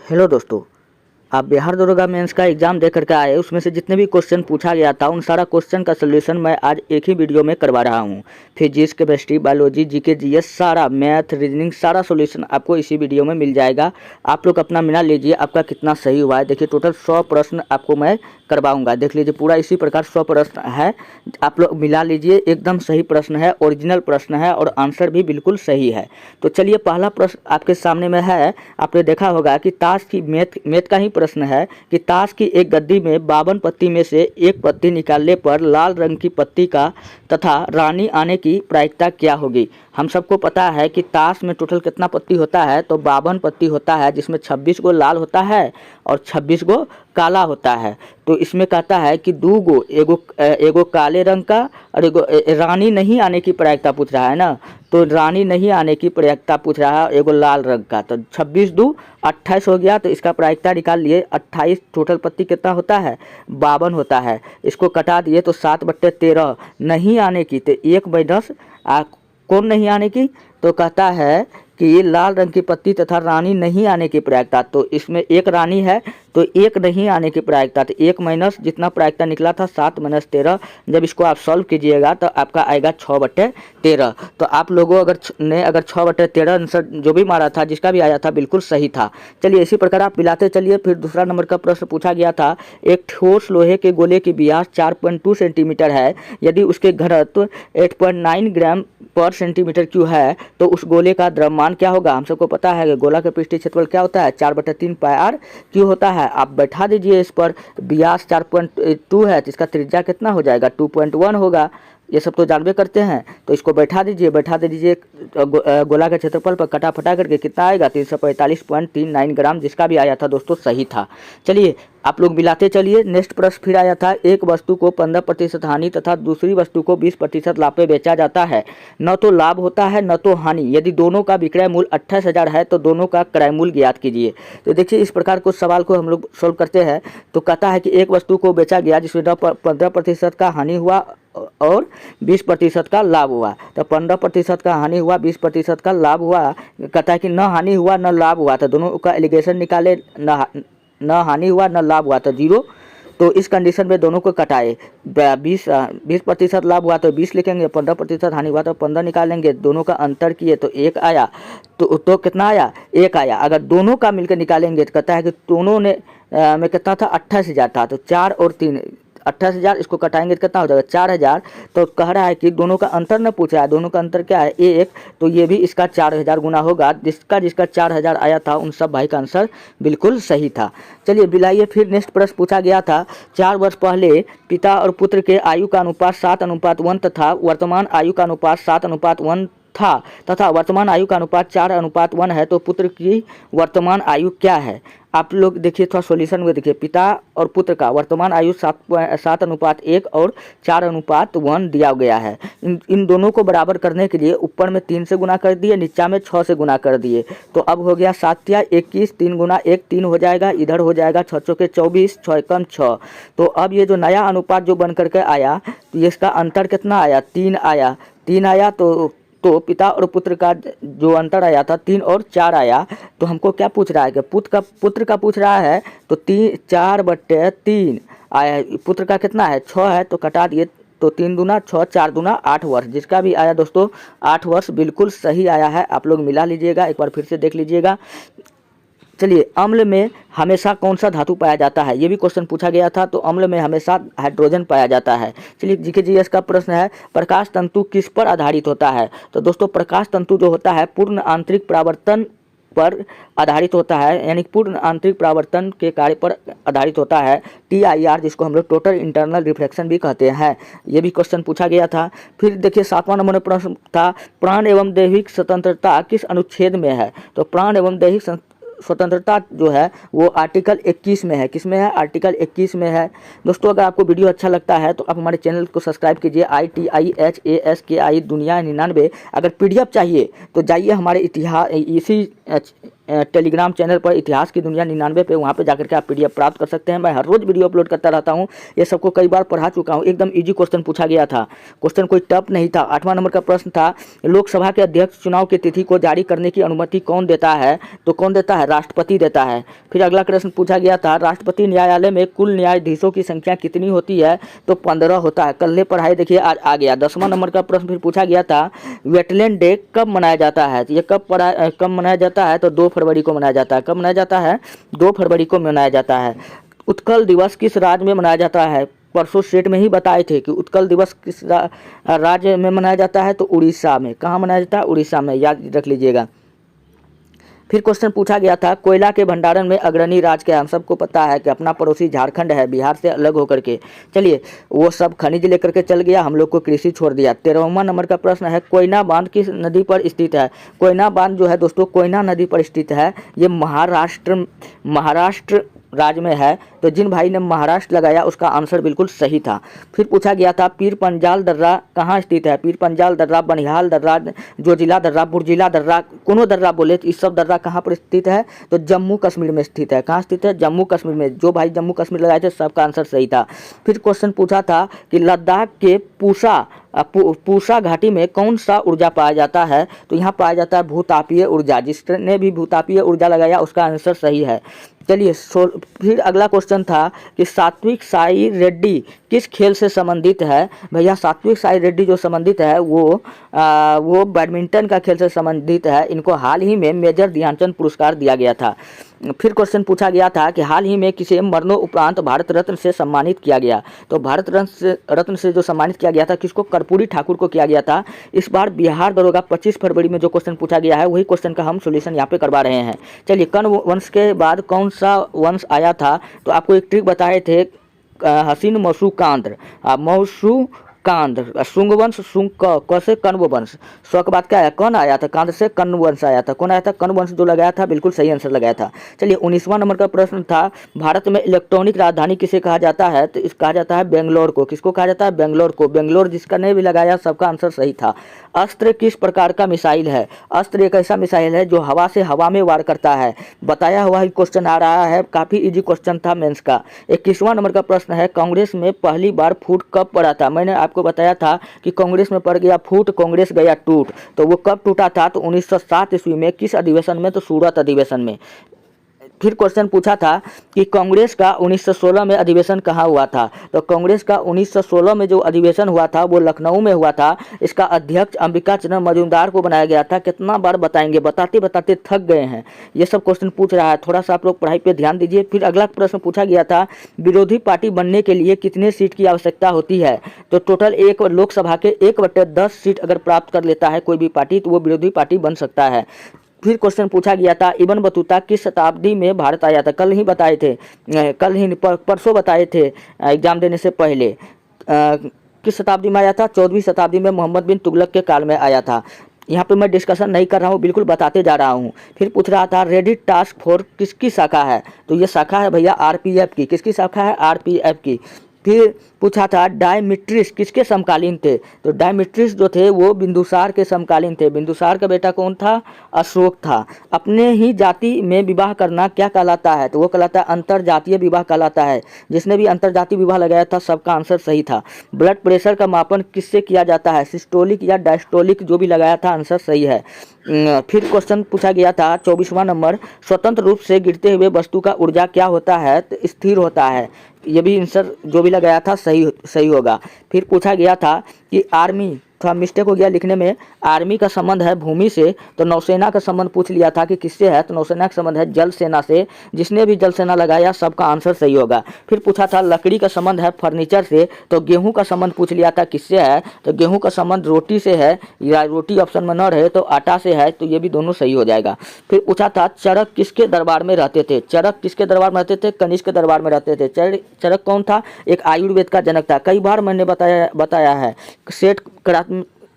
Hello दोस्तों, आप बिहार दरोगा मेंस का एग्ज़ाम दे करके आए। उसमें से जितने भी क्वेश्चन पूछा गया था उन सारा क्वेश्चन का सोल्यूशन मैं आज एक ही वीडियो में करवा रहा हूँ। Physics, chemistry, biology, GK, GS, सारा मैथ, रीजनिंग, सारा सोल्यूशन आपको इसी वीडियो में मिल जाएगा। आप लोग अपना मिला लीजिए, आपका कितना सही हुआ है। देखिए टोटल 100 प्रश्न आपको मैं करवाऊँगा। देख लीजिए पूरा इसी प्रकार 100 प्रश्न है, आप लोग मिला लीजिए। एकदम सही प्रश्न है, ओरिजिनल प्रश्न है और आंसर भी बिल्कुल सही है। तो चलिए पहला प्रश्न आपके सामने में है। आपने देखा होगा कि ताश की मैथ का ही प्रश्न है कि ताश की एक गद्दी में 52 पत्ती में से एक पत्ती निकालने पर लाल रंग की पत्ती का तथा रानी आने की प्रायिकता क्या होगी। हम सबको पता है कि ताश में टोटल कितना पत्ती होता है, तो 52 पत्ती होता है, जिसमें 26 गो लाल होता है और 26 गो काला होता है। तो इसमें कहता है कि दो गो एगो काले रंग का और एगो रानी नहीं आने की प्रायिकता पूछ रहा है ना, तो रानी नहीं आने की प्रायिकता पूछ रहा है एगो लाल रंग का। तो 26 2 28 हो गया, तो इसका प्रायिकता निकाल लिए। 28 टोटल पत्ती कितना होता है, 52 होता है। इसको कटा दिए तो 7/13 नहीं आने की, तो 1 माइनस कौन नहीं आने की, तो कहता है कि लाल रंग की पत्ती तथा रानी नहीं आने की प्रायिकता। तो इसमें एक रानी है तो एक नहीं आने की प्रायिकता, तो 1 माइनस जितना प्रायिकता निकला था 7 - 13। जब इसको आप सॉल्व कीजिएगा तो आपका आएगा 6/13। तो आप लोगों अगर 6/13 आंसर जो भी मारा था, जिसका भी आया था, बिल्कुल सही था। चलिए इसी प्रकार आप मिलाते चलिए। फिर दूसरा नंबर का प्रश्न पूछा गया था, एक ठोस लोहे के गोले की व्यास 4.2 सेंटीमीटर है। यदि उसके घनत्व 8.9 ग्राम पर सेंटीमीटर क्यूब है तो उस गोले का द्रव्यमान क्या होगा। हम सबको पता है कि गोला का पृष्ठीय क्षेत्रफल क्या होता है, 4/3 πr क्यू होता है। आप बैठा दीजिए इस पर। व्यास 4.2 है तो इसका त्रिज्या कितना हो जाएगा, 2.1 होगा। ये सब तो जानबे करते हैं, तो इसको बैठा दीजिए गोला के क्षेत्रफल पर कटा फटा करके कितना आएगा, 345.39 ग्राम, जिसका भी आया था दोस्तों सही था। चलिए आप लोग मिलाते चलिए। नेक्स्ट प्रश्न फिर आया था, एक वस्तु को 15% हानि तथा दूसरी वस्तु को 20% लाभ पे बेचा जाता है। न तो लाभ होता है न तो हानि। यदि दोनों का विक्रय मूल्य 28,000 है तो दोनों का क्रय मूल्य ज्ञात कीजिए। तो देखिए इस प्रकार को सवाल को हम लोग सोल्व करते हैं। तो कहता है कि एक वस्तु को बेचा गया जिसमें 15% का हानि हुआ और 20% का लाभ हुआ। तो 15% का हानि हुआ, 20% का लाभ हुआ। कहता है कि न हानि हुआ न लाभ हुआ, तो दोनों का एलिगेशन निकाले। न हानि हुआ न लाभ हुआ तो 0। तो इस कंडीशन में दोनों को कटाए। 20% लाभ हुआ तो 20 लिखेंगे, 15% हानि हुआ तो 15 निकालेंगे। दोनों का अंतर किए तो 1 आया। तो कितना आया, 1 आया। अगर दोनों का मिलकर निकालेंगे तो कहता है कि दोनों ने में कितना था, 28,000 था। तो 4 और 3 28,000, इसको कटाएंगे तो कितना हो जाएगा, 4,000। तो कह रहा है कि दोनों का अंतर न पूछ रहा है, दोनों का अंतर क्या है, 1। तो ये भी इसका 4,000 गुना होगा। जिसका 4,000 आया था उन सब भाई का आंसर बिल्कुल सही था। चलिए बिलाइए। फिर नेक्स्ट प्रश्न पूछा गया था, 4 वर्ष पहले पिता और पुत्र के आयु का अनुपात 7:1 तथा वर्तमान आयु का अनुपात 7:1 था तथा वर्तमान आयु का अनुपात 4:1 है, तो पुत्र की वर्तमान आयु क्या है। आप लोग देखिए थोड़ा सॉल्यूशन में देखिए। पिता और पुत्र का वर्तमान आयु 7:1 और 4:1 दिया गया है। इन दोनों को बराबर करने के लिए ऊपर में 3 से गुना कर दिए, नीचा में 6 से गुना कर दिए। तो अब हो गया 7 या 21, 3 गुना 1 3 हो जाएगा। इधर हो जाएगा 6 चौके 24, 6 एकम 6। तो अब ये जो नया अनुपात जो बन करके आया, तो इसका अंतर कितना आया, 3 आया। 3 आया तो पिता और पुत्र का जो अंतर आया था 3 और 4 आया। तो हमको क्या पूछ रहा है कि पुत्र का पूछ रहा है, तो 4/3 आया। पुत्र का कितना है, 6 है, तो कटा दिए। तो 3 दूना 6, 4 दूना 8 वर्ष, जिसका भी आया दोस्तों 8 वर्ष बिल्कुल सही आया है। आप लोग मिला लीजिएगा, एक बार फिर से देख लीजिएगा। चलिए अम्ल में हमेशा कौन सा धातु पाया जाता है, ये भी क्वेश्चन पूछा गया था। तो अम्ल में हमेशा हाइड्रोजन पाया जाता है। चलिए जीके जीएस का प्रश्न है, प्रकाश तंतु किस पर आधारित होता है। तो दोस्तों प्रकाश तंतु जो होता है पूर्ण आंतरिक परावर्तन पर आधारित होता है, यानी पूर्ण आंतरिक परावर्तन के कार्य पर आधारित होता है, TIR, जिसको हम लोग टोटल इंटरनल रिफ्लेक्शन भी कहते हैं। ये भी क्वेश्चन पूछा गया था। फिर देखिए 7वां नंबर में प्रश्न था, प्राण एवं दैहिक स्वतंत्रता किस अनुच्छेद में है। तो प्राण एवं दैहिक स्वतंत्रता जो है वो आर्टिकल 21 में है। किस में है, आर्टिकल 21 में है। दोस्तों अगर आपको वीडियो अच्छा लगता है तो आप हमारे चैनल को सब्सक्राइब कीजिए, ITIHASKI दुनिया 99। अगर PDF चाहिए तो जाइए हमारे इतिहास इसी टेलीग्राम चैनल पर इतिहास की दुनिया 99 पे, वहाँ पे जाकर के आप पीडीएफ प्राप्त कर सकते हैं। मैं हर रोज़ वीडियो अपलोड करता रहता हूँ, ये सबको कई बार पढ़ा चुका हूँ। एकदम इजी क्वेश्चन पूछा गया था, क्वेश्चन कोई टफ नहीं था। 8वां नंबर का प्रश्न था, लोकसभा के अध्यक्ष चुनाव की तिथि को जारी करने की अनुमति कौन देता है? तो कौन देता है? राष्ट्रपति देता है। फिर अगला प्रश्न पूछा गया था, राष्ट्रपति न्यायालय में कुल न्यायाधीशों की संख्या कितनी होती है? तो 15 होता है। कल पढ़ाई देखिए आज आ गया। 10वां नंबर का प्रश्न फिर पूछा गया था, वेटलैंड डे कब मनाया जाता है? तो ये कब मनाया जाता है? तो 2 फरवरी को मनाया जाता है। कब मनाया जाता है? 2 फरवरी को मनाया जाता है। उत्कल दिवस किस राज्य में मनाया जाता है? परसों सेट में ही बताए थे कि उत्कल दिवस किस राज्य में मनाया जाता है? तो उड़ीसा में। कहाँ मनाया जाता है? उड़ीसा में, याद रख लीजिएगा। फिर क्वेश्चन पूछा गया था, कोयला के भंडारण में अग्रणी राज्य क्या है? हम सबको पता है कि अपना पड़ोसी झारखंड है, बिहार से अलग होकर के। चलिए, वो सब खनिज लेकर के चल गया, हम लोग को कृषि छोड़ दिया। 13वां नंबर का प्रश्न है, कोयना बांध किस नदी पर स्थित है? कोयना बांध जो है दोस्तों, कोयना नदी पर स्थित है। ये महाराष्ट्र राज्य में है। तो जिन भाई ने महाराष्ट्र लगाया उसका आंसर बिल्कुल सही था। फिर पूछा गया था, पीर पंजाल दर्रा कहाँ स्थित है? पीर पंजाल दर्रा, बनिहाल दर्रा, जोजिला दर्रा, बुर्जिला दर्रा, कोनो दर्रा बोले तो इस सब दर्रा कहाँ पर स्थित है? तो जम्मू कश्मीर में स्थित है। कहाँ स्थित है? जम्मू कश्मीर में। जो भाई जम्मू कश्मीर लगाए थे सबका आंसर सही था। फिर क्वेश्चन पूछा था कि लद्दाख के पूसा घाटी में कौन सा ऊर्जा पाया जाता है? तो यहाँ पाया जाता है भूतापीय ऊर्जा। जिसने भी भूतापीय ऊर्जा लगाया उसका आंसर सही है। चलिए, फिर अगला क्वेश्चन था कि सात्विक साई रेड्डी किस खेल से संबंधित है? भैया सात्विक साई रेड्डी जो संबंधित है वो बैडमिंटन का खेल से संबंधित है। इनको हाल ही में मेजर ध्यानचंद पुरस्कार दिया गया था। फिर क्वेश्चन पूछा गया था कि हाल ही में किसे मरणोपरांत भारत रत्न से सम्मानित किया गया? तो भारत रत्न से जो सम्मानित किया गया था किसको? कर्पूरी ठाकुर को किया गया था। इस बार बिहार दरोगा 25 फरवरी में जो क्वेश्चन पूछा गया है वही क्वेश्चन का हम सोल्यूशन यहाँ पे करवा रहे हैं। चलिए, कर्ण वंश के बाद कौन सा वंश आया था? तो आपको एक ट्रिक बताए थे, हसीन मौसूकांद्र, शुंग वंश, शुंग क से कण्व वंश। स्व का बात क्या है? कौन आया था? कांद्र से कण्व वंश आया था। कौन आया था? कण्व वंश जो लगाया था बिल्कुल सही आंसर लगाया था। चलिए, 19वां नंबर का प्रश्न था, भारत में इलेक्ट्रॉनिक राजधानी किसे कहा जाता है? तो कहा जाता है बेंगलोर को। किसको कहा जाता है? बेंगलोर को। बेंगलोर जिसका ने भी लगाया सबका आंसर सही था। अस्त्र किस प्रकार का मिसाइल है? अस्त्र एक ऐसा मिसाइल है जो हवा से हवा में वार करता है। बताया हुआ ही क्वेश्चन आ रहा है, काफी इजी क्वेश्चन था मेंस का। 21वां नंबर का प्रश्न है, कांग्रेस में पहली बार फूट कब पड़ा था? मैंने आपको बताया था कि कांग्रेस में पड़ गया फूट, कांग्रेस गया टूट। तो वो कब टूटा था? तो 1907 ईस्वी में। किस अधिवेशन में? तो सूरत अधिवेशन में। फिर क्वेश्चन पूछा था कि कांग्रेस का 1916 में अधिवेशन कहाँ हुआ था? तो कांग्रेस का 1916 में जो अधिवेशन हुआ था वो लखनऊ में हुआ था। इसका अध्यक्ष अंबिका चंद्र मजूमदार को बनाया गया था। कितना बार बताएंगे, बताते बताते थक गए हैं। ये सब क्वेश्चन पूछ रहा है, थोड़ा सा आप लोग पढ़ाई पे ध्यान दीजिए। फिर अगला प्रश्न पूछा गया था, विरोधी पार्टी बनने के लिए कितने सीट की आवश्यकता होती है? तो टोटल एक लोकसभा के 1/10 सीट अगर प्राप्त कर लेता है कोई भी पार्टी तो वो विरोधी पार्टी बन सकता है। फिर क्वेश्चन पूछा गया था, इब्न बतूता किस शताब्दी में भारत आया था? कल ही बताए थे, परसों बताए थे एग्जाम देने से पहले। किस शताब्दी में आया था? 14वीं शताब्दी में मोहम्मद बिन तुगलक के काल में आया था। यहाँ पे मैं डिस्कशन नहीं कर रहा हूँ, बिल्कुल बताते जा रहा हूँ। फिर पूछ रहा था, रेडिट टास्क फोर्स किसकी शाखा है? तो ये शाखा है भैया आरपीएफ की। किसकी शाखा है? आरपीएफ की। फिर पूछा था, डायमिट्रिस किसके समकालीन थे? तो डायमिट्रिस जो थे वो बिंदुसार के समकालीन थे। बिंदुसार का बेटा कौन था? अशोक था। अपने ही जाति में विवाह करना क्या कहलाता है? तो वो कहलाता है अंतर जातीय विवाह कहलाता है। जिसने भी अंतर जातीय विवाह लगाया था सबका आंसर सही था। ब्लड प्रेशर का मापन किससे किया जाता है? सिस्टोलिक या डायस्टोलिक, जो भी लगाया था आंसर सही है। फिर क्वेश्चन पूछा गया था 24वां नंबर, स्वतंत्र रूप से गिरते हुए वस्तु का ऊर्जा क्या होता है? तो स्थिर होता है। ये भी आंसर जो भी लगाया था सही होगा। फिर पूछा गया था कि आर्मी, थोड़ा मिस्टेक हो गया लिखने में, आर्मी का संबंध है भूमि से। तो नौसेना का संबंध पूछ लिया था कि किससे है? तो नौसेना का संबंध है जल सेना से। जिसने भी जल सेना लगाया सबका आंसर सही होगा। फिर पूछा था लकड़ी का संबंध है फर्नीचर से। तो गेहूं का संबंध पूछ लिया था किससे है? तो गेहूं का संबंध रोटी से है, या रोटी ऑप्शन में न रहे तो आटा से है। तो ये भी दोनों सही हो जाएगा। फिर पूछा था चरक किसके दरबार में रहते थे? चरक किसके दरबार में रहते थे? कनिष्क के दरबार में रहते थे। चरक कौन था? एक आयुर्वेद का जनक था। कई बार मैंने बताया है, सेट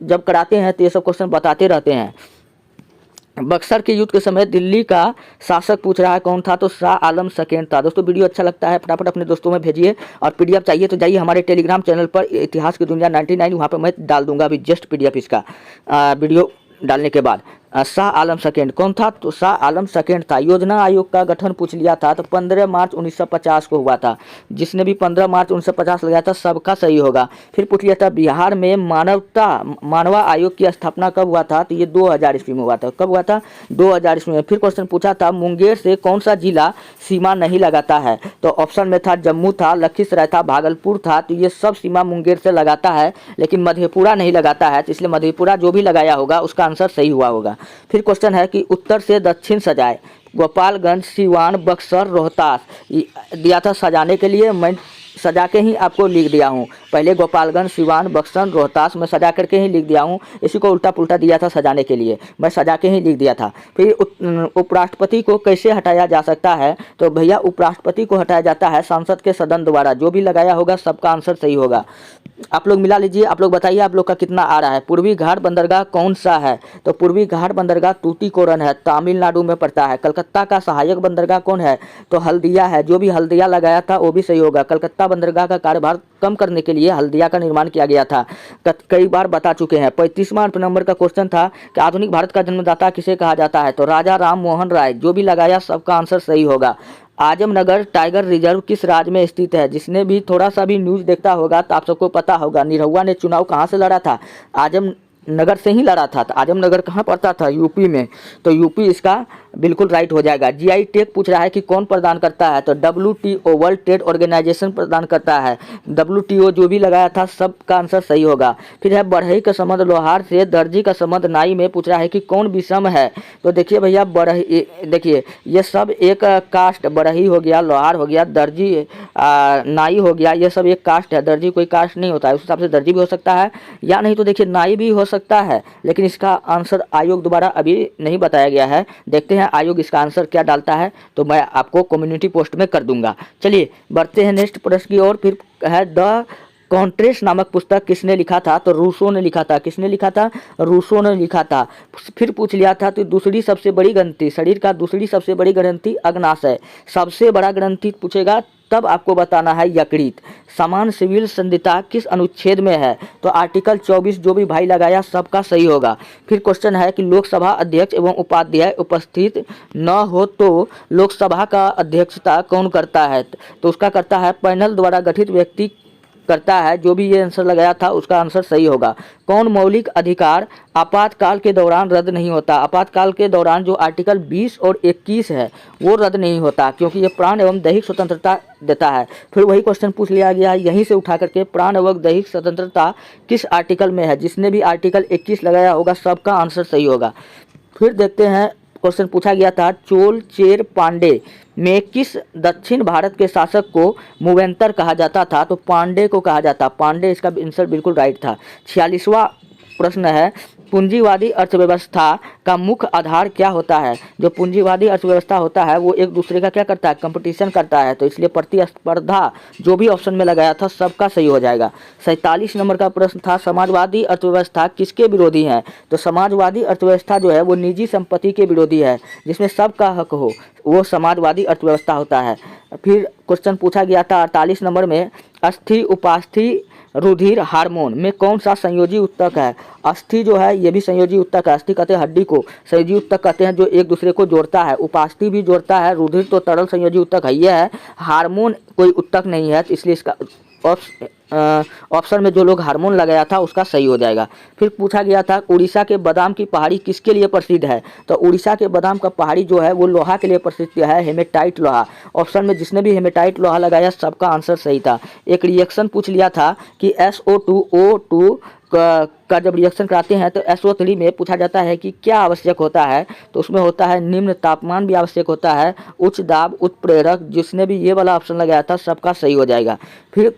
जब कराते हैं तो ये सब क्वेश्चन बताते रहते हैं। बक्सर के युद्ध के समय दिल्ली का शासक पूछ रहा है कौन था? तो शाह आलम सेकेंड था। दोस्तों वीडियो अच्छा लगता है फटाफट अपने दोस्तों में भेजिए, और पीडीएफ चाहिए तो जाइए हमारे टेलीग्राम चैनल पर, इतिहास की दुनिया 99, वहाँ पर मैं डाल दूंगा अभी जस्ट पीडीएफ इसका वीडियो डालने के बाद। शाह आलम सेकेंड कौन था? तो शाह आलम सेकेंड था। योजना आयोग का गठन पूछ लिया था तो 15 मार्च 1950 को हुआ था। जिसने भी 15 मार्च 1950 लगाया था सबका सही होगा। फिर पूछ लिया था बिहार में मानवा आयोग की स्थापना कब हुआ था? तो ये 2000 ईस्वी में हुआ था। कब हुआ था? 2000 ईस्वी में। फिर क्वेश्चन पूछा था मुंगेर से कौन सा जिला सीमा नहीं लगाता है? तो ऑप्शन में था जम्मू था, लखीसराय था, भागलपुर था। तो ये सब सीमा मुंगेर से लगाता है, लेकिन मधेपुरा नहीं लगाता है। तो इसलिए मधेपुरा जो भी लगाया होगा उसका आंसर सही हुआ होगा। फिर क्वेश्चन है कि उत्तर से दक्षिण सजाए, गोपालगंज, सिवान, बक्सर, रोहतास दिया था सजाने के लिए। मैं सजा के ही आपको लिख दिया हूँ। पहले गोपालगंज, सिवान, बक्सर, रोहतास मैं सजा करके ही लिख दिया हूँ। इसी को उल्टा पुल्टा दिया था सजाने के लिए, मैं सजा के ही लिख दिया था। फिर उपराष्ट्रपति को कैसे हटाया जा सकता है? तो भैया उपराष्ट्रपति को हटाया जाता है संसद के सदन द्वारा। जो भी लगाया होगा सबका आंसर सही होगा। आप लोग मिला लीजिए, आप लोग बताइए आप लोग का कितना आ रहा है। पूर्वी घाट बंदरगाह कौन सा है? तो पूर्वी घाट बंदरगाह तूतीकोरन है, तमिलनाडु में पड़ता है। कलकत्ता का सहायक बंदरगाह कौन है? तो हल्दिया है। जो भी हल्दिया लगाया था वो भी सही होगा। कलकत्ता बंदरगाह का कार्यभार कम करने के लिए हल्दिया का निर्माण किया गया था। कई बार बता चुके हैं। 35वां नंबर का क्वेश्चन था कि आधुनिक भारत का जन्मदाता किसे कहा जाता है? तो राजा राम मोहन राय। जो भी लगाया सबका आंसर सही होगा। आजमनगर टाइगर रिजर्व किस राज्य में स्थित है? जिसने भी थोड़ा सा भी न्यूज़ देखता होगा तो आप सबको पता होगा निरहुआ ने चुनाव कहाँ से लड़ा था? आजमनगर से ही लड़ा था। तो आजमनगर कहाँ पड़ता था? यूपी में। तो यूपी इसका बिल्कुल राइट हो जाएगा। जीआई टैग पूछ रहा है कि कौन प्रदान करता है? तो WTO वर्ल्ड ट्रेड ऑर्गेनाइजेशन प्रदान करता है। WTO जो भी लगाया था सबका आंसर सही होगा। फिर है बढ़ई का संबंध लोहार से, दर्जी का संबंध नाई में। पूछ रहा है कि कौन विषम है? तो देखिए भैया बढ़ई, देखिए ये सब एक कास्ट, बढ़ई हो गया, लोहार हो गया, दर्जी नाई हो गया, ये सब एक कास्ट है। दर्जी कोई कास्ट नहीं होता है, उस हिसाब से दर्जी भी हो सकता है या नहीं तो देखिए नाई भी हो सकता है। लेकिन इसका आंसर आयोग द्वारा अभी नहीं बताया गया है। देखते हैं आयोग इसका आंसर क्या डालता है, तो मैं आपको कम्युनिटी पोस्ट में कर दूंगा। चलिए बढ़ते हैं नेक्स्ट प्रश्न की ओर। फिर है द कॉन्ट्रेस्ट नामक पुस्तक किसने लिखा था? तो रूसो ने लिखा था। किसने लिखा था? रूसो ने लिखा था। फिर पूछ लिया था तो दूसरी सबसे बड़ी ग्रंथि, शरीर का दूसरी सबसे बड़ी ग्रंथि अग्नाशय। सबसे बड़ा ग्रंथि पूछेगा तब आपको बताना है यकृत। समान सिविल संहिता किस अनुच्छेद में है? तो आर्टिकल 24। जो भी भाई लगाया सबका सही होगा। फिर क्वेश्चन है कि लोकसभा अध्यक्ष एवं उपाध्याय उपस्थित न हो तो लोकसभा का अध्यक्षता कौन करता है? तो उसका करता है पैनल द्वारा गठित व्यक्ति करता है। जो भी ये आंसर लगाया था उसका आंसर सही होगा। कौन मौलिक अधिकार आपातकाल के दौरान रद्द नहीं होता? आपातकाल के दौरान जो आर्टिकल 20 और 21 है वो रद्द नहीं होता, क्योंकि ये प्राण एवं दैहिक स्वतंत्रता देता है। फिर वही क्वेश्चन पूछ लिया गया है यहीं से उठा करके, प्राण एवं दैहिक स्वतंत्रता किस आर्टिकल में है? जिसने भी आर्टिकल 21 लगाया होगा सबका आंसर सही होगा। फिर देखते हैं क्वेश्चन पूछा गया था चोल चेर पांडे में किस दक्षिण भारत के शासक को मूवेंतर कहा जाता था? तो पांडे को कहा जाता। पांडे इसका आंसर बिल्कुल राइट था। 46वां प्रश्न है पूंजीवादी अर्थव्यवस्था का मुख्य आधार क्या होता है? जो पूंजीवादी अर्थव्यवस्था होता है वो एक दूसरे का क्या करता है? कंपटीशन करता है। तो इसलिए प्रतिस्पर्धा जो भी ऑप्शन में लगाया था सबका सही हो जाएगा। 47 नंबर का प्रश्न था समाजवादी अर्थव्यवस्था किसके विरोधी है? तो समाजवादी अर्थव्यवस्था जो है वो निजी संपत्ति के विरोधी है, जिसमें सबका हक हो, वो समाजवादी अर्थव्यवस्था होता है। फिर क्वेश्चन पूछा गया था 48 नंबर में अस्थि उपास्थि रुधिर हार्मोन में कौन सा संयोजी उत्तक है? अस्थि जो है ये भी संयोजी उत्तक है। अस्थि कहते हैं हड्डी को, संयोजी उत्तक कहते हैं जो एक दूसरे को जोड़ता है। उपास्थि भी जोड़ता है, रुधिर तो तरल संयोजी उत्तक है ये है। हार्मोन कोई उत्तक नहीं है, तो इसलिए इसका ऑप्शन में जो लोग हार्मोन लगाया था उसका सही हो जाएगा। फिर पूछा गया था उड़ीसा के बादाम की पहाड़ी किसके लिए प्रसिद्ध है? तो उड़ीसा के बादाम का पहाड़ी जो है वो लोहा के लिए प्रसिद्ध है, हेमेटाइट लोहा। ऑप्शन में जिसने भी हेमेटाइट लोहा लगाया सबका आंसर सही था। एक रिएक्शन पूछ लिया था कि SO2O2 का जब रिएक्शन कराते हैं तो SO3 में पूछा जाता है कि क्या आवश्यक होता है? तो उसमें होता है निम्न तापमान भी आवश्यक होता है, उच्च दाब, उत्प्रेरक। जिसने भी ये वाला ऑप्शन लगाया था सबका सही हो जाएगा। फिर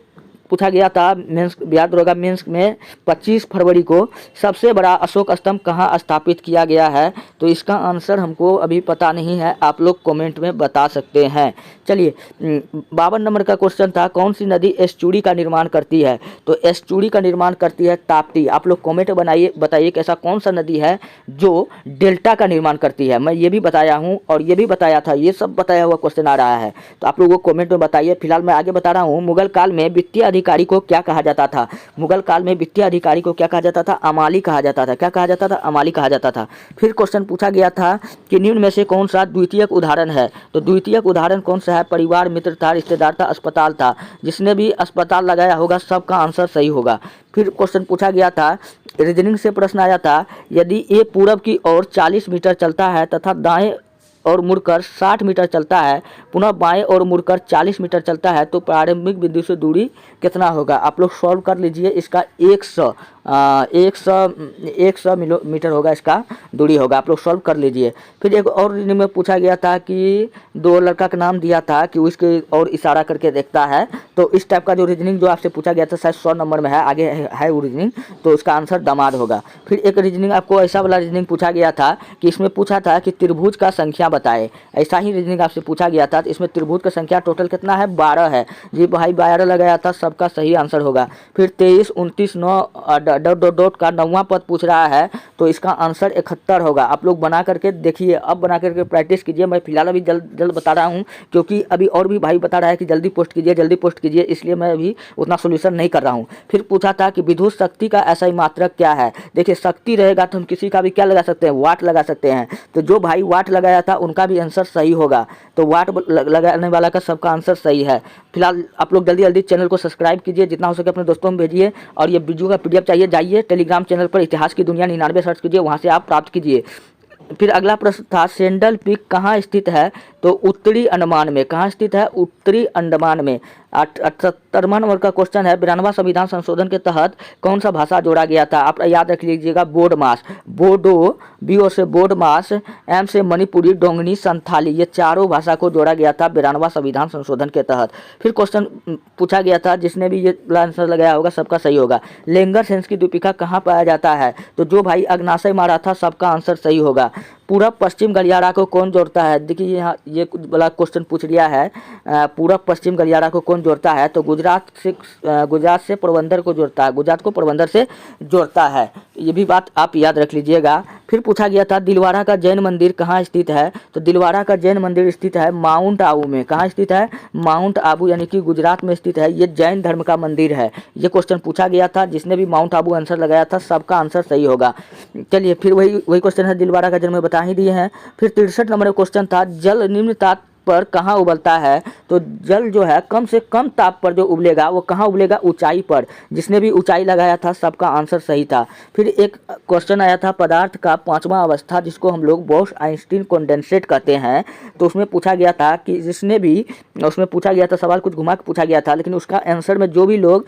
पूछा गया था मेंस, याद होगा मेंस में 25 फरवरी को सबसे बड़ा अशोक स्तंभ कहाँ स्थापित किया गया है? तो इसका आंसर हमको अभी पता नहीं है, आप लोग कमेंट में बता सकते हैं। चलिए 52 नंबर का क्वेश्चन था कौन सी नदी एस्चुरी का निर्माण करती है? तो एस्चुरी का निर्माण करती है ताप्ती। आप लोग कमेंट बनाइए, बताइए कि ऐसा कौन सा नदी है जो डेल्टा का निर्माण करती है। मैं ये भी बताया हूँ और ये भी बताया था, ये सब बताया हुआ क्वेश्चन आ रहा है, तो आप लोगों को कमेंट में बताइए। फिलहाल मैं आगे बता रहा हूँ मुगल काल में वित्तीय अधिकारी को क्या कहा जाता था? मुगल काल में वित्तीय अधिकारी को क्या कहा जाता था? अमाली कहा जाता था। क्या कहा जाता था? अमाली कहा जाता था। फिर क्वेश्चन पूछा गया था कि निम्न में से कौन सा द्वितीयक उदाहरण है? तो द्वितीयक उदाहरण कौन सा है? परिवार, मित्र था, रिश्तेदार था, अस्पताल था। जिसने भी अस्पताल लगाया होगा सबका आंसर सही होगा। फिर क्वेश्चन पूछा गया था, रीजनिंग से प्रश्न आया था, यदि ये पूरब की ओर 40 मीटर चलता है तथा दाएं और मुड़कर 60 मीटर चलता है, पुनः बाएं और मुड़कर 40 मीटर चलता है, तो प्रारंभिक बिंदु से दूरी कितना होगा? आप लोग सॉल्व कर लीजिए। इसका 100 मीटर होगा, इसका दूरी होगा। आप लोग सॉल्व कर लीजिए। फिर एक और रीजनिंग में पूछा गया था कि दो लड़का का नाम दिया था कि उसके और इशारा करके देखता है। तो इस टाइप का जो रीजनिंग जो आपसे पूछा गया था शायद 100 नंबर में है, आगे है वो रीजनिंग, तो इसका आंसर दामाद होगा। फिर एक रीजनिंग आपको ऐसा वाला रीजनिंग पूछा गया था कि इसमें पूछा था कि त्रिभुज का संख्या बताए। ऐसा ही रीजनिंग आपसे पूछा गया था। इसमें त्रिभुज का संख्या टोटल कितना है? 12 है। जी भाई 12 लगाया था, सबका सही आंसर होगा। फिर 23, 29, 9 डॉट का 9वां पद पूछ रहा है, तो इसका आंसर 71 होगा। आप लोग बना करके देखिए, अब बना करके प्रैक्टिस कीजिए। मैं फिलहाल अभी जल्द बता रहा हूँ, क्योंकि अभी और भी भाई बता रहा है कि जल्दी पोस्ट कीजिए, इसलिए मैं अभी उतना सोल्यूशन नहीं कर रहा हूँ। फिर पूछा था कि विद्युत शक्ति का ऐसा ही मात्रक क्या है? देखिए शक्ति रहेगा तो हम किसी का भी क्या लगा सकते हैं? वाट लगा सकते हैं। तो जो भाई वाट लगाया था उनका भी आंसर सही होगा। तो वाट लगाने वाला का सबका आंसर सही है। फिलहाल आप लोग जल्दी चैनल को सब्सक्राइब कीजिए, जितना हो सके अपने दोस्तों में भेजिए। और ये वीडियो का PDF चाहिए, जाइए टेलीग्राम चैनल पर इतिहास की दुनिया 99 सर्च कीजिए, वहाँ से आप प्राप्त कीजिए। फिर अगला प्रश्न था, सेंडल पीक कहाँ स्थित है? तो उत्तरी अंडमान में। कहाँ स्थित है? उत्तरी अंडमान में। 78वां नंबर का क्वेश्चन है, 92वां संविधान संशोधन के तहत कौन सा भाषा जोड़ा गया था? आप याद रख लीजिएगा, बोडमास, बोडो, बीओ से बोडमास, एम से मणिपुरी, डोंगनी, संथाली, ये चारों भाषा को जोड़ा गया था 92वां संविधान संशोधन के तहत। फिर क्वेश्चन पूछा गया था, जिसने भी ये आंसर लगाया होगा सबका सही होगा, लेंगर सेंस की दीपिका कहाँ पाया जाता है? तो जो भाई अग्नाशय मारा था सबका आंसर सही होगा। पूरब पश्चिम गलियारा को कौन जोड़ता है? देखिए यहाँ ये वाला क्वेश्चन पूछ लिया है, पूरब पश्चिम गलियारा को कौन जोड़ता है? तो गुजरात से पोरबंदर को जोड़ता है, गुजरात को पोरबंदर से जोड़ता है। ये भी बात आप याद रख लीजिएगा। फिर पूछा गया था, दिलवारा का जैन मंदिर कहाँ स्थित है? तो दिलवारा का जैन मंदिर स्थित है माउंट आबू में। कहाँ स्थित है? माउंट आबू, यानी कि गुजरात में स्थित है। ये जैन धर्म का मंदिर है। ये क्वेश्चन पूछा गया था, जिसने भी माउंट आबू आंसर लगाया था सबका आंसर सही होगा। चलिए फिर वही क्वेश्चन है, दिलवारा का जन्म में बता ही दिए हैं। फिर 63 नंबर क्वेश्चन था, जल निम्न ताप पर कहाँ उबलता है? तो जल जो है कम से कम ताप पर जो उबलेगा वो कहाँ उबलेगा? ऊंचाई पर। जिसने भी ऊंचाई लगाया था सबका आंसर सही था। फिर एक क्वेश्चन आया था, पदार्थ का 5वां अवस्था जिसको हम लोग बोस आइंस्टीन कंडेंसेट कहते हैं, तो उसमें पूछा गया था कि उसमें पूछा गया था, सवाल कुछ घुमा के पूछा गया था, लेकिन उसका आंसर में जो भी लोग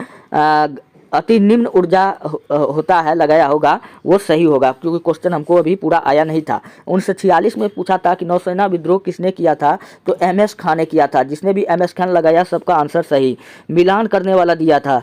अति निम्न ऊर्जा होता है लगाया होगा वो सही होगा, क्योंकि क्वेश्चन हमको अभी पूरा आया नहीं था। 1946 में पूछा था कि नौसेना विद्रोह किसने किया था? तो MS खान ने किया था। जिसने भी MS खान लगाया सबका आंसर सही। मिलान करने वाला दिया था।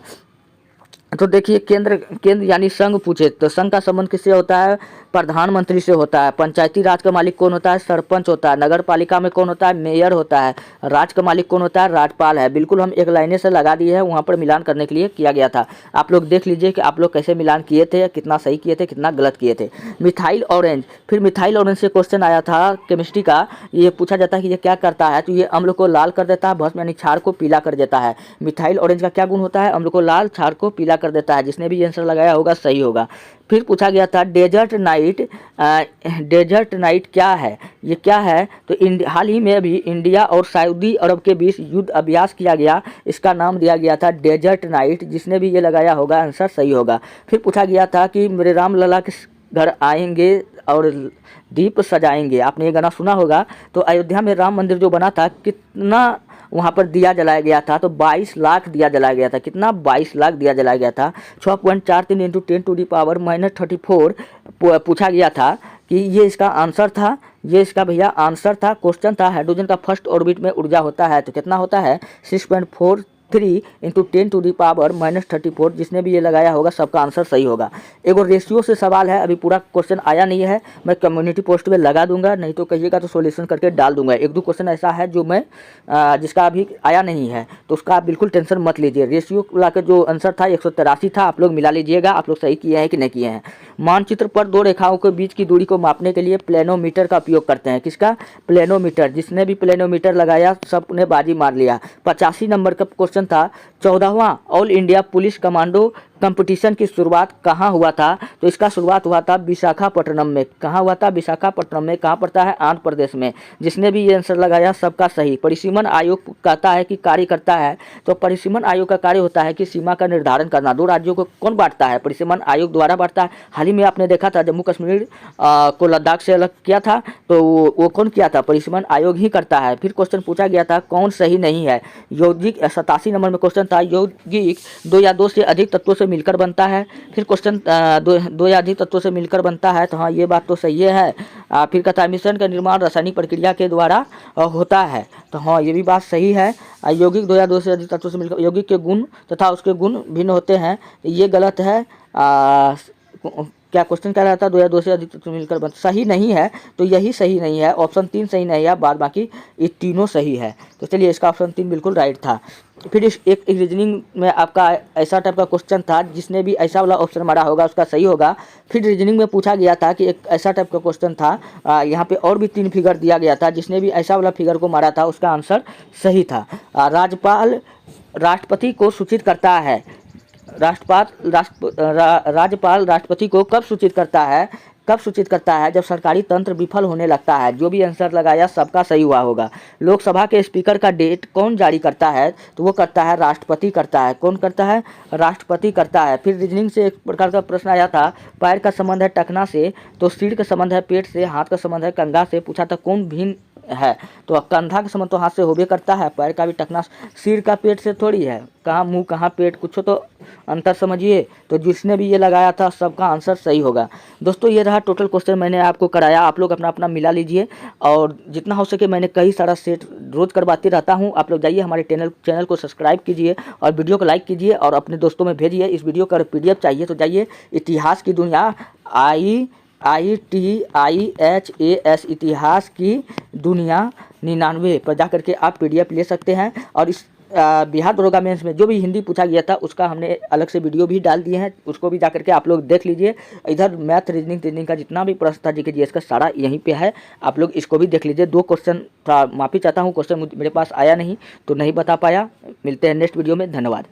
तो देखिए केंद्र यानी संघ पूछे, तो संघ का संबंध किससे होता है? प्रधानमंत्री से होता है। पंचायती राज का मालिक कौन होता है? सरपंच होता है। नगर पालिका में कौन होता है? मेयर होता है। राज्य का मालिक कौन होता है? राज्यपाल है। बिल्कुल हम एक लाइने से लगा दिए हैं, वहाँ पर मिलान करने के लिए किया गया था। आप लोग देख लीजिए कि आप लोग कैसे मिलान किए थे, कितना सही किए थे, कितना गलत किए थे। मिथाइल ऑरेंज, फिर मिथाइल ऑरेंज से क्वेश्चन आया था केमिस्ट्री का। ये पूछा जाता है कि ये क्या करता है? तो ये अम्ल को लाल कर देता है, भस्म यानी क्षार को पीला कर देता है। मिथाइल ऑरेंज का क्या गुण होता है? अम्ल को लाल, क्षार को पीला कर देता है। जिसने भी आंसर लगाया होगा सही होगा। फिर पूछा गया था, डेजर्ट नाइट क्या है? ये क्या है? तो हाल ही में अभी इंडिया और सऊदी अरब के बीच युद्ध अभ्यास किया गया, इसका नाम दिया गया था डेजर्ट नाइट। जिसने भी ये लगाया होगा आंसर सही होगा। फिर पूछा गया था कि मेरे राम लला किस घर आएंगे और दीप सजाएंगे। आपने ये गाना सुना होगा। तो अयोध्या में राम मंदिर जो बना था, कितना वहाँ पर दिया जलाया गया था? तो 22 लाख दिया जलाया गया था। कितना? 22 लाख दिया जलाया गया था। 6.43 × 10⁻⁻34 पूछा गया था कि ये इसका आंसर था। ये इसका भैया आंसर था। क्वेश्चन था, हाइड्रोजन का फर्स्ट ऑर्बिट में ऊर्जा होता है तो कितना होता है? 6.43 × 10⁻34। जिसने भी ये लगाया होगा सबका आंसर सही होगा। एक और रेशियो से सवाल है, अभी पूरा क्वेश्चन आया नहीं है, मैं कम्युनिटी पोस्ट में लगा दूंगा, नहीं तो कहिएगा तो सॉल्यूशन करके डाल दूंगा। एक दो क्वेश्चन ऐसा है जो मैं जिसका अभी आया नहीं है, तो उसका आप बिल्कुल टेंशन मत लीजिए। रेशियो ला के जो आंसर था 183 था। आप लोग मिला लीजिएगा, आप लोग सही किए हैं कि नहीं किए हैं। मानचित्र पर दो रेखाओं के बीच की दूरी को मापने के लिए प्लेनोमीटर का उपयोग करते हैं। किसका? प्लेनोमीटर। जिसने भी प्लेनोमीटर लगाया सबने बाजी मार लिया। 85 नंबर का क्वेश्चन क्वेश्चन था 14वां all India police commando competition की शुरुआत कहाँ हुआ था? तो इसका शुरुआत हुआ था विशाखापट्टनम में। कहाँ हुआ था? विशाखापट्टनम में। कहाँ पड़ता है? आंध्र प्रदेश में। जिसने भी ये आंसर लगाया सबका सही। परिसीमन आयोग कहता है कि कार्य करता है, तो परिसीमन आयोग का कार्य होता है कि सीमा का निर्धारण करना। दो राज्यों को कौन बांटता है? परिसीमन आयोग द्वारा बांटता है। हाल ही में आपने देखा था जम्मू कश्मीर को लद्दाख से अलग किया था, तो वो कौन किया था? परिसीमन आयोग ही करता है। फिर क्वेश्चन पूछा गया था कौन सही नहीं है? यौगिक 87 नंबर में क्वेश्चन था, यौगिक दो या दो से अधिक तत्वों से मिलकर बनता है। फिर क्वेश्चन दो या अधिक तत्वों से मिलकर बनता है, तो हाँ ये बात तो सही है। फिर कहता है मिश्रण का निर्माण रासायनिक प्रक्रिया के द्वारा होता है, तो हाँ ये भी बात सही है। यौगिक दो या दो से अधिक तत्वों से मिलकर, यौगिक के गुण तथा उसके गुण भिन्न होते हैं, ये गलत है। क्या क्वेश्चन क्या रहता है? दो या दो से अधिक तत्व मिलकर बनता, सही नहीं है, तो यही सही नहीं है। ऑप्शन 3 सही नहीं है, बाद बाकी ये तीनों सही है। तो चलिए इसका ऑप्शन 3 बिल्कुल राइट था। फिर इस एक रीजनिंग में आपका ऐसा टाइप का क्वेश्चन था, जिसने भी ऐसा वाला ऑप्शन मारा होगा उसका सही होगा। फिर रीजनिंग में पूछा गया था कि एक ऐसा टाइप का क्वेश्चन था, यहाँ पे और भी 3 फिगर दिया गया था, जिसने भी ऐसा वाला फिगर को मारा था उसका आंसर सही था। राज्यपाल राष्ट्रपति को सूचित करता है। राज्यपाल राष्ट्रपति को कब सूचित करता है? कब सूचित करता है? जब सरकारी तंत्र विफल होने लगता है। जो भी आंसर लगाया सबका सही हुआ होगा। लोकसभा के स्पीकर का डेट कौन जारी करता है? तो वो करता है राष्ट्रपति करता है। कौन करता है? राष्ट्रपति करता है। फिर रीजनिंग से एक प्रकार का प्रश्न आया था, पैर का संबंध है टखना से, तो सिर का संबंध है पेट से, हाथ का संबंध है कंधा से। पूछा था कौन भिन्न है? तो कंधा का संबंध तो हाथ से होबे करता है, पैर का भी टखना, सिर का पेट से थोड़ी है। कहाँ मुंह कहाँ पेट, कुछ तो अंतर समझिए। तो जिसने भी ये लगाया था सबका आंसर सही होगा। दोस्तों ये रहा टोटल क्वेश्चन मैंने आपको कराया, आप लोग अपना अपना मिला लीजिए, और जितना हो सके मैंने कई सारा सेट रोज करवाते रहता हूँ। आप लोग जाइए हमारे चैनल को सब्सक्राइब कीजिए और वीडियो को लाइक कीजिए और अपने दोस्तों में भेजिए। इस वीडियो का PDF चाहिए तो जाइए इतिहास की दुनिया ITIHAS इतिहास की दुनिया 99 पर जा करके आप PDF ले सकते हैं। और इस बिहार दरोगा मेंस में जो भी हिंदी पूछा गया था उसका हमने अलग से वीडियो भी डाल दिए हैं, उसको भी जा करके आप लोग देख लीजिए। इधर मैथ रीजनिंग का जितना भी प्रश्न था GK GS का सारा यहीं पे है, आप लोग इसको भी देख लीजिए। 2 क्वेश्चन माफ़ी चाहता हूँ, क्वेश्चन मेरे पास आया नहीं तो नहीं बता पाया। मिलते हैं नेक्स्ट वीडियो में, धन्यवाद।